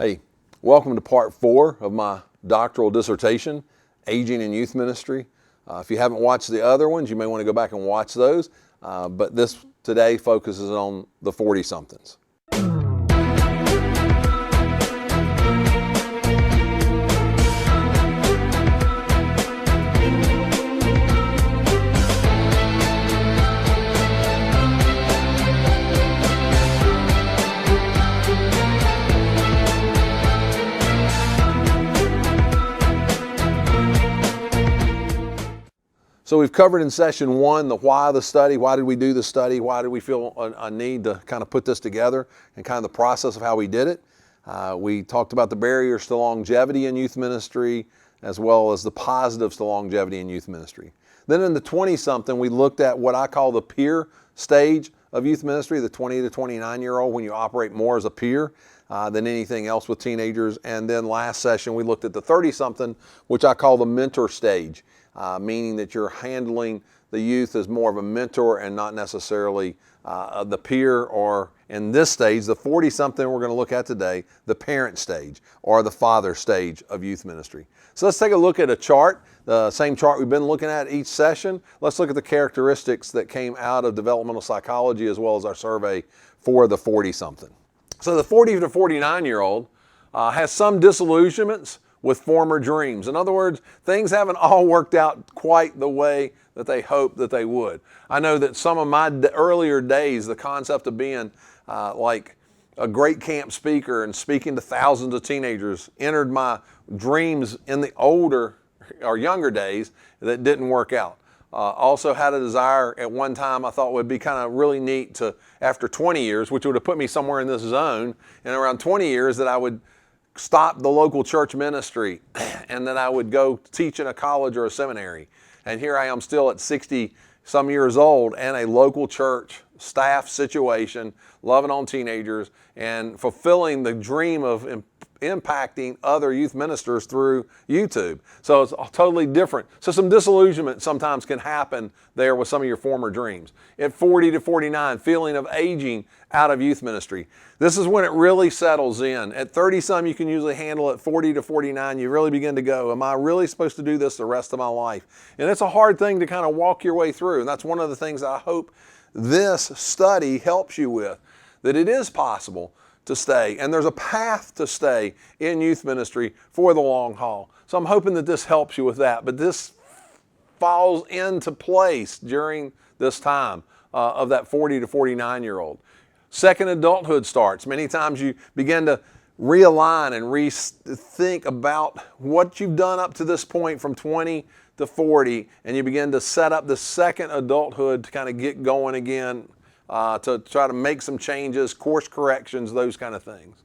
Hey, welcome to part 4 of my doctoral dissertation, Aging in Youth Ministry. If you haven't watched the other ones, you may want to go back and watch those, but this today focuses on the 40-somethings. So we've covered in session 1 the why of the study. Why did we do the study? Why did we feel a need to kind of put this together and kind of the process of how we did it? We talked about the barriers to longevity in youth ministry as well as the positives to longevity in youth ministry. Then in the 20-something, we looked at what I call the peer stage of youth ministry, the 20 to 29-year-old, when you operate more as a peer than anything else with teenagers. And then last session, we looked at the 30-something, which I call the mentor stage. Meaning that you're handling the youth as more of a mentor and not necessarily the peer, or in this stage, the 40-something we're going to look at today, the parent stage or the father stage of youth ministry. So let's take a look at a chart, the same chart we've been looking at each session. Let's look at the characteristics that came out of developmental psychology as well as our survey for the 40-something. So the 40 to 49-year-old has some disillusionments with former dreams. In other words, things haven't all worked out quite the way that they hoped that they would. I know that some of my earlier days, the concept of being like a great camp speaker and speaking to thousands of teenagers entered my dreams in the older or younger days that didn't work out. Also had a desire at one time I thought would be kind of really neat to, after 20 years, which would have put me somewhere in this zone, and around 20 years that I would stop the local church ministry and then I would go teach in a college or a seminary. And here I am still at 60 some years old and a local church staff situation, loving on teenagers and fulfilling the dream of impacting other youth ministers through YouTube. So it's totally different. So some disillusionment sometimes can happen there with some of your former dreams. At 40 to 49, feeling of aging out of youth ministry. This is when it really settles in. At 30-some, you can usually handle it. 40 to 49, you really begin to go, am I really supposed to do this the rest of my life? And it's a hard thing to kind of walk your way through. And that's one of the things I hope this study helps you with, that it is possible to stay, and there's a path to stay in youth ministry for the long haul. So I'm hoping that this helps you with that, but this falls into place during this time of that 40 to 49-year-old. Second adulthood starts. Many times you begin to realign and rethink about what you've done up to this point from 20 to 40, and you begin to set up the second adulthood to kind of get going again, to try to make some changes, course corrections, those kind of things.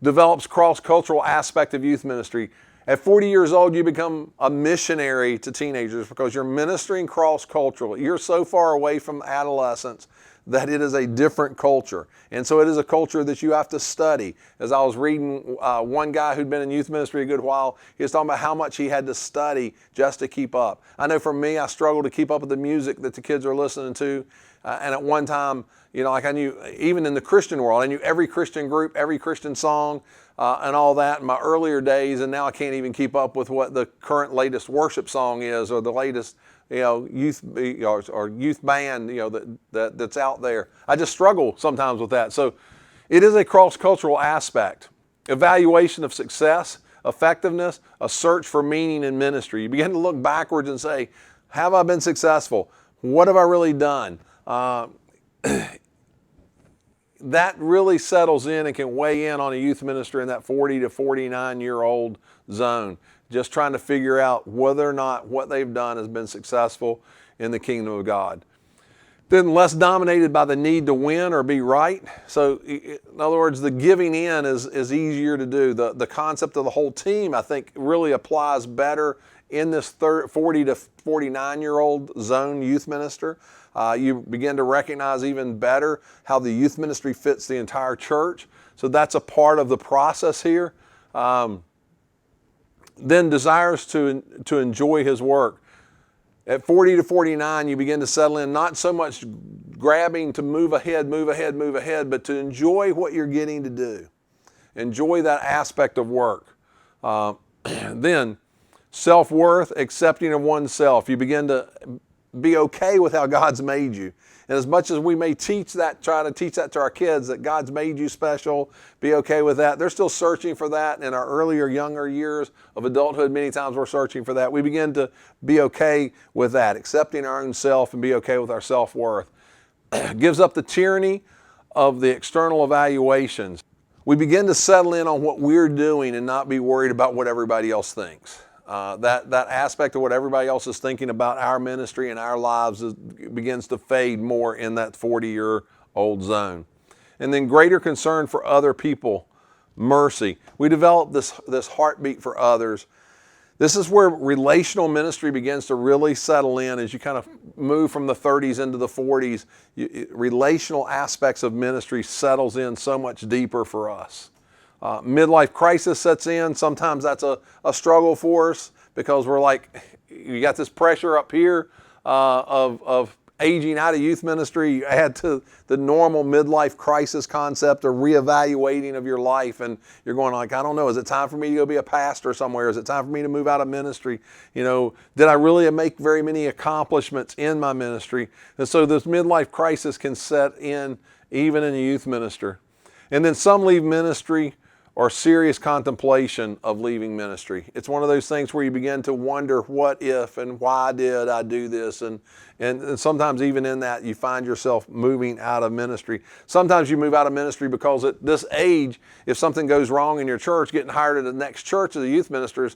Develops cross-cultural aspect of youth ministry. At 40 years old, you become a missionary to teenagers because you're ministering cross-culturally. You're so far away from adolescence that it is a different culture. And so it is a culture that you have to study. As I was reading one guy who'd been in youth ministry a good while, he was talking about how much he had to study just to keep up. I know for me, I struggled to keep up with the music that the kids are listening to. And at one time, you know, like I knew, even in the Christian world, I knew every Christian group, every Christian song, and all that in my earlier days. And now I can't even keep up with what the current latest worship song is, or the latest, you know, youth or youth band, you know, that's out there. I just struggle sometimes with that. So it is a cross-cultural aspect. Evaluation of success, effectiveness, a search for meaning in ministry. You begin to look backwards and say, have I been successful? What have I really done? That really settles in and can weigh in on a youth minister in that 40 to 49-year-old zone, just trying to figure out whether or not what they've done has been successful in the kingdom of God. Then less dominated by the need to win or be right. So in other words, the giving in is easier to do. The concept of the whole team, I think, really applies better in this 40 to 49-year-old zone youth minister. You begin to recognize even better how the youth ministry fits the entire church. So that's a part of the process here. Then desires to enjoy his work. At 40 to 49, you begin to settle in, not so much grabbing to move ahead, but to enjoy what you're getting to do. Enjoy that aspect of work. Then, self-worth, accepting of oneself. You begin to be okay with how God's made you. And as much as we may teach that, try to teach that to our kids, that God's made you special, be okay with that, they're still searching for that. In our earlier, younger years of adulthood, many times we're searching for that. We begin to be okay with that, accepting our own self and be okay with our self-worth. Gives up the tyranny of the external evaluations. We begin to settle in on what we're doing and not be worried about what everybody else thinks. That aspect of what everybody else is thinking about our ministry and our lives begins to fade more in that 40-year-old zone. And then greater concern for other people, mercy. We develop this heartbeat for others. This is where relational ministry begins to really settle in as you kind of move from the 30s into the 40s. Relational aspects of ministry settles in so much deeper for us. Midlife crisis sets in. Sometimes that's a struggle for us because we're like, you got this pressure up here of aging out of youth ministry. You add to the normal midlife crisis concept of reevaluating of your life, and you're going like, I don't know, is it time for me to go be a pastor somewhere? Is it time for me to move out of ministry? You know, did I really make very many accomplishments in my ministry? And so this midlife crisis can set in even in a youth minister. And then some leave ministry or serious contemplation of leaving ministry. It's one of those things where you begin to wonder what if and why did I do this, and sometimes even in that you find yourself moving out of ministry. Sometimes you move out of ministry because at this age, if something goes wrong in your church, getting hired at the next church as a youth minister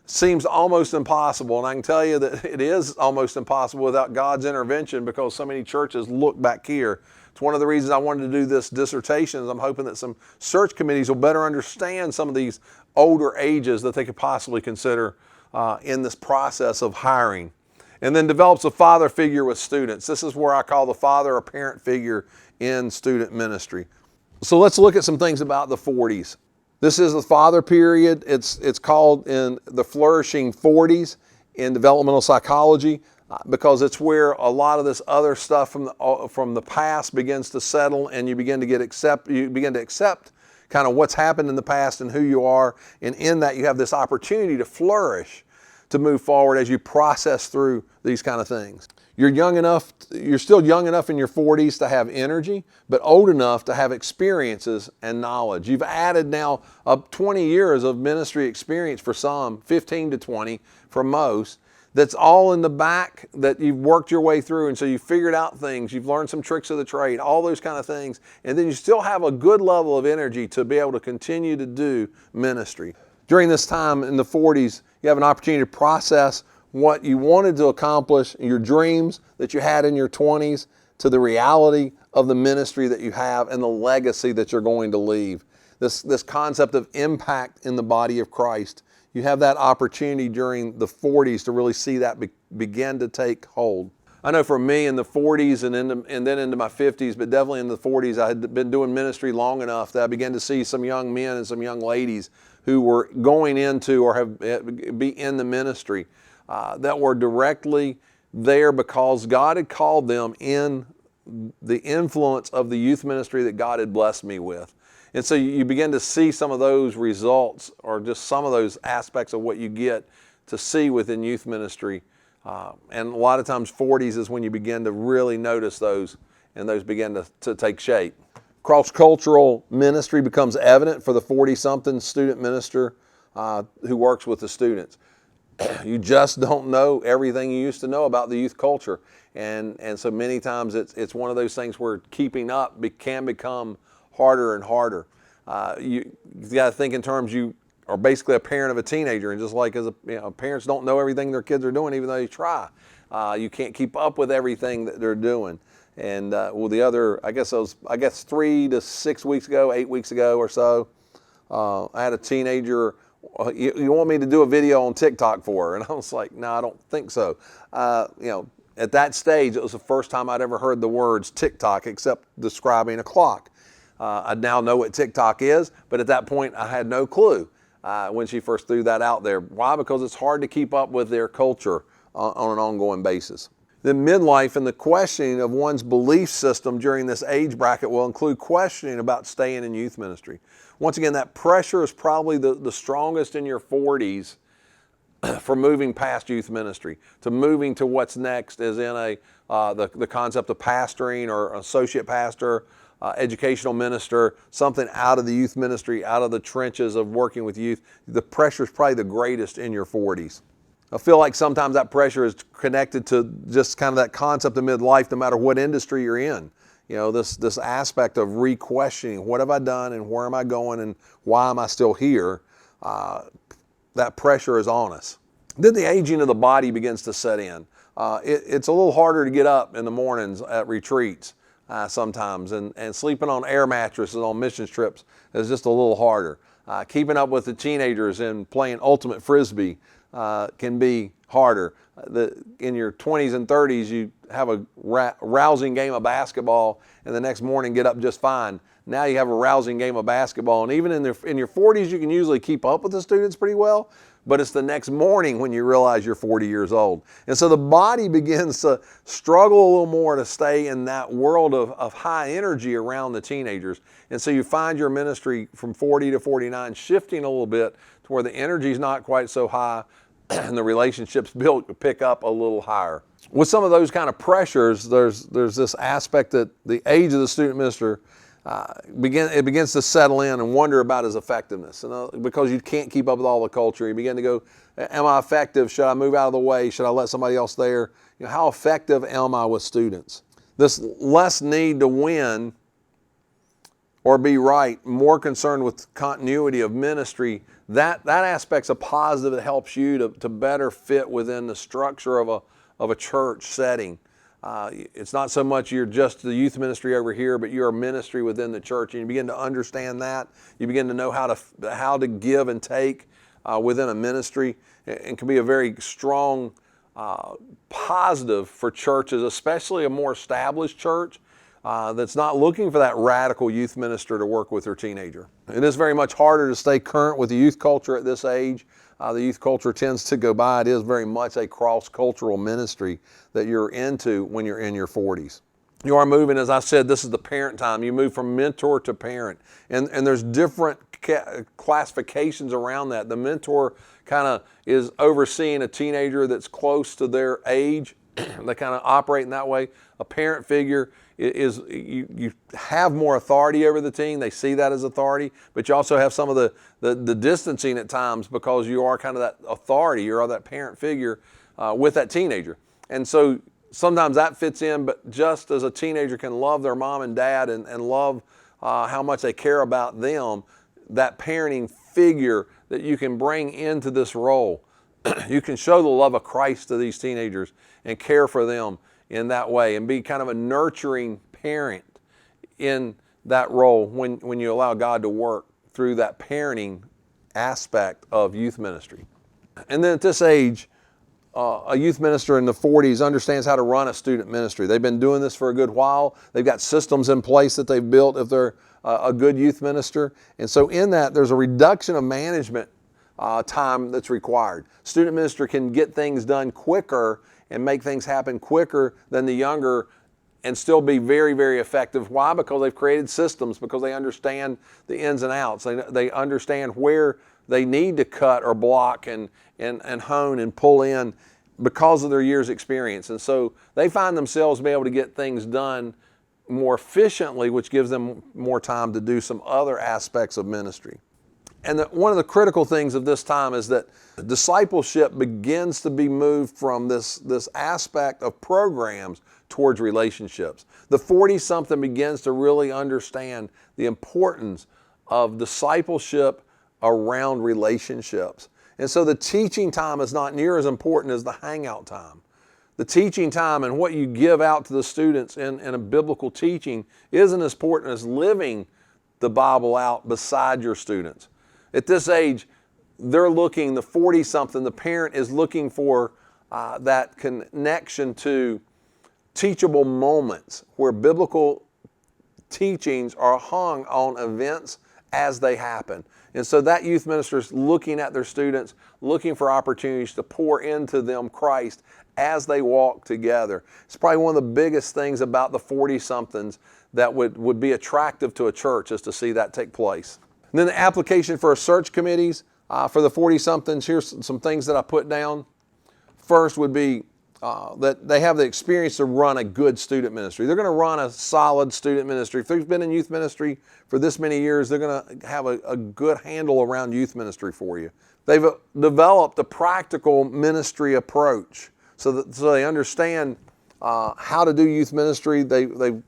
seems almost impossible. And I can tell you that it is almost impossible without God's intervention because so many churches look back here. It's one of the reasons I wanted to do this dissertation is I'm hoping that some search committees will better understand some of these older ages that they could possibly consider in this process of hiring. And then develops a father figure with students. This is where I call the father or parent figure in student ministry. So let's look at some things about the 40s. This is the father period. It's called in the flourishing 40s in developmental psychology. Because it's where a lot of this other stuff from the past begins to settle, and you begin to accept kind of what's happened in the past and who you are, and in that you have this opportunity to flourish, to move forward as you process through these kind of things. You're still young enough in your 40s to have energy, but old enough to have experiences and knowledge. You've added now up 20 years of ministry experience for some, 15 to 20 for most. That's all in the back that you've worked your way through, and so you've figured out things, you've learned some tricks of the trade, all those kind of things, and then you still have a good level of energy to be able to continue to do ministry. During this time in the 40s, you have an opportunity to process what you wanted to accomplish, your dreams that you had in your 20s, to the reality of the ministry that you have and the legacy that you're going to leave. This concept of impact in the body of Christ. You have that opportunity during the 40s to really see that begin to take hold. I know for me in the 40s and then into my 50s, but definitely in the 40s, I had been doing ministry long enough that I began to see some young men and some young ladies who were going into or be in the ministry that were directly there because God had called them in the influence of the youth ministry that God had blessed me with. And so you begin to see some of those results or just some of those aspects of what you get to see within youth ministry. And a lot of times 40s is when you begin to really notice those, and those begin to take shape. Cross-cultural ministry becomes evident for the 40-something student minister who works with the students. You just don't know everything you used to know about the youth culture. And so many times it's one of those things where keeping up can become harder and harder. You got to think in terms you are basically a parent of a teenager, and just like parents don't know everything their kids are doing, even though they try. You can't keep up with everything that they're doing. And I guess 3 to 6 weeks ago, 8 weeks ago or so, I had a teenager. You want me to do a video on TikTok for her? And I was like, no, I don't think so. At that stage, it was the first time I'd ever heard the words TikTok except describing a clock. I now know what TikTok is, but at that point I had no clue when she first threw that out there. Why? Because it's hard to keep up with their culture on an ongoing basis. Then midlife and the questioning of one's belief system during this age bracket will include questioning about staying in youth ministry. Once again, that pressure is probably the strongest in your 40s for moving past youth ministry, to moving to what's next, as in the concept of pastoring or associate pastor, educational minister, something out of the youth ministry, out of the trenches of working with youth. The pressure is probably the greatest in your 40s. I feel like sometimes that pressure is connected to just kind of that concept of midlife, no matter what industry you're in. You know, this aspect of re-questioning, what have I done and where am I going and why am I still here? That pressure is on us. Then the aging of the body begins to set in. It's a little harder to get up in the mornings at retreats sometimes, and sleeping on air mattresses on missions trips is just a little harder. Keeping up with the teenagers and playing ultimate frisbee can be harder. In your 20s and 30s, you have a rousing game of basketball, and the next morning get up just fine. Now you have a rousing game of basketball, and even in your 40s, you can usually keep up with the students pretty well, but it's the next morning when you realize you're 40 years old. And so the body begins to struggle a little more to stay in that world of high energy around the teenagers. And so you find your ministry from 40 to 49 shifting a little bit to where the energy is not quite so high and the relationships pick up a little higher. With some of those kind of pressures, there's this aspect that the age of the student minister begins to settle in and wonder about his effectiveness. Because you can't keep up with all the culture, you begin to go, am I effective? Should I move out of the way? Should I let somebody else there? You know, how effective am I with students? This less need to win or be right, more concerned with continuity of ministry, that aspect's a positive that helps you to better fit within the structure of a church setting. It's not so much you're just the youth ministry over here, but you're a ministry within the church, and you begin to understand that. You begin to know how to give and take within a ministry, and can be a very strong positive for churches, especially a more established church that's not looking for that radical youth minister to work with their teenager. It is very much harder to stay current with the youth culture at this age. The youth culture tends to go by. It is very much a cross-cultural ministry that you're into when you're in your 40s. You are moving, as I said, this is the parent time. You move from mentor to parent. And there's different classifications around that. The mentor kind of is overseeing a teenager that's close to their age. They kind of operate in that way. A parent figure is you have more authority over the teen. They see that as authority, but you also have some of the distancing at times because you are kind of that authority. You're that parent figure with that teenager. And so sometimes that fits in, but just as a teenager can love their mom and dad and love how much they care about them, that parenting figure that you can bring into this role, you can show the love of Christ to these teenagers and care for them in that way and be kind of a nurturing parent in that role when you allow God to work through that parenting aspect of youth ministry. And then at this age, a youth minister in the 40s understands how to run a student ministry. They've been doing this for a good while. They've got systems in place that they've built if they're a good youth minister. And so in that, there's a reduction of management time that's required. Student minister can get things done quicker and make things happen quicker than the younger and still be very, very effective. Why? Because they've created systems, because they understand the ins and outs. They understand where they need to cut or block and hone and pull in because of their years' experience. And so they find themselves being able to get things done more efficiently, which gives them more time to do some other aspects of ministry. And one of the critical things of this time is that discipleship begins to be moved from this aspect of programs towards relationships. The 40-something begins to really understand the importance of discipleship around relationships. And so the teaching time is not near as important as the hangout time. The teaching time and what you give out to the students in a biblical teaching isn't as important as living the Bible out beside your students. At this age, they're looking, the 40-something, the parent is looking for that connection to teachable moments where biblical teachings are hung on events as they happen. And so that youth minister is looking at their students, looking for opportunities to pour into them Christ as they walk together. It's probably one of the biggest things about the 40-somethings that would be attractive to a church, is to see that take place. And then the application for search committees for the 40-somethings, here's some things that I put down. First would be that they have the experience to run a good student ministry. They're going to run a solid student ministry. If they've been in youth ministry for this many years, they're going to have a good handle around youth ministry for you. They've developed a practical ministry approach so they understand how to do youth ministry. They've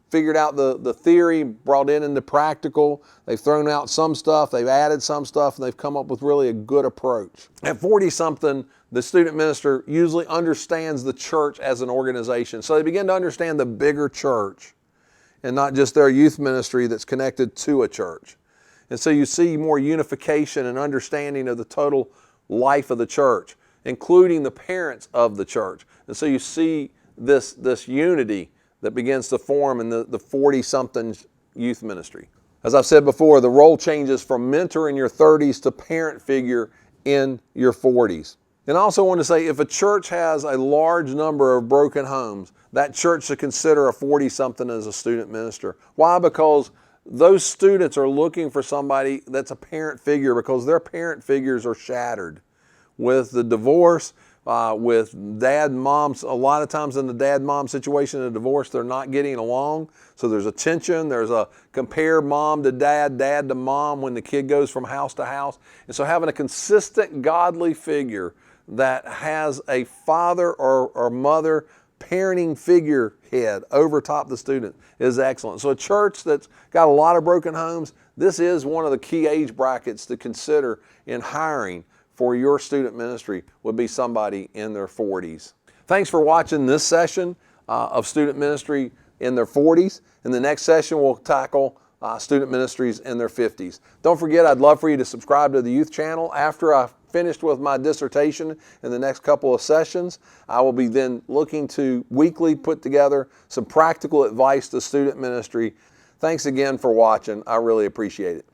figured out the theory, brought it into practical. They've thrown out some stuff, they've added some stuff, and they've come up with really a good approach. At 40-something, the student minister usually understands the church as an organization. So they begin to understand the bigger church and not just their youth ministry that's connected to a church. And so you see more unification and understanding of the total life of the church, including the parents of the church. And so you see this unity that begins to form in the 40-something youth ministry. As I've said before, the role changes from mentor in your 30s to parent figure in your 40s. And I also want to say, if a church has a large number of broken homes, that church should consider a 40-something as a student minister. Why? Because those students are looking for somebody that's a parent figure, because their parent figures are shattered with the divorce, with dad and moms. A lot of times in the dad-mom situation in a divorce, they're not getting along. So there's a tension. There's a compare mom to dad, dad to mom when the kid goes from house to house. And so having a consistent godly figure that has a father or mother parenting figurehead over top the student is excellent. So a church that's got a lot of broken homes, this is one of the key age brackets to consider in hiring for your student ministry, would be somebody in their 40s. Thanks for watching this session of student ministry in their 40s. In the next session, we'll tackle student ministries in their 50s. Don't forget, I'd love for you to subscribe to the youth channel. After I've finished with my dissertation in the next couple of sessions, I will be then looking to weekly put together some practical advice to student ministry. Thanks again for watching. I really appreciate it.